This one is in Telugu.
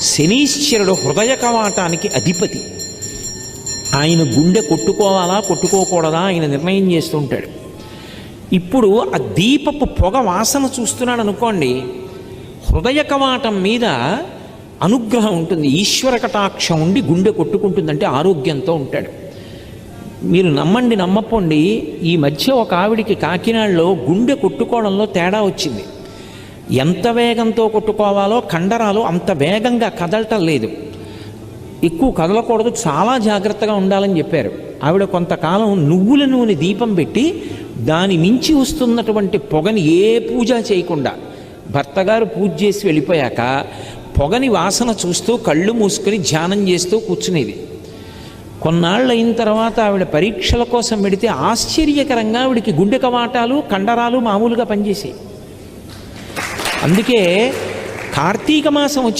శనీశ్వరుడు హృదయ కవాటానికి అధిపతి. ఆయన గుండె కొట్టుకోవాలా కొట్టుకోకూడదా ఆయన నిర్ణయం చేస్తుంటాడు. ఇప్పుడు ఆ దీపపు పొగ వాసన చూస్తున్నాడు అనుకోండి, హృదయ కవాటం మీద అనుగ్రహం ఉంటుంది, ఈశ్వర కటాక్షం ఉండి గుండె కొట్టుకుంటుందంటే ఆరోగ్యంతో ఉంటాడు. మీరు నమ్మండి నమ్మపోండి, ఈ మధ్య ఒక ఆవిడికి కాకినాడలో గుండె కొట్టుకోవడంలో తేడా వచ్చింది. ఎంత వేగంతో కొట్టుకోవాలో కండరాలు అంత వేగంగా కదలటం లేదు, ఎక్కువ కదలకూడదు, చాలా జాగ్రత్తగా ఉండాలని చెప్పారు. ఆవిడ కొంతకాలం నువ్వుల నూనె దీపం పెట్టి దాని మించి వస్తున్నటువంటి పొగని ఏ పూజ చేయకుండా, భర్తగారు పూజ చేసి వెళ్ళిపోయాక పొగని వాసన చూస్తూ కళ్ళు మూసుకొని ధ్యానం చేస్తూ కూర్చునేది. కొన్నాళ్ళు అయిన తర్వాత ఆవిడ పరీక్షల కోసం పెడితే ఆశ్చర్యకరంగా ఆవిడికి గుండె కవాటాలు కండరాలు మామూలుగా పనిచేసాయి. అందుకే కార్తీక మాసం వచ్చి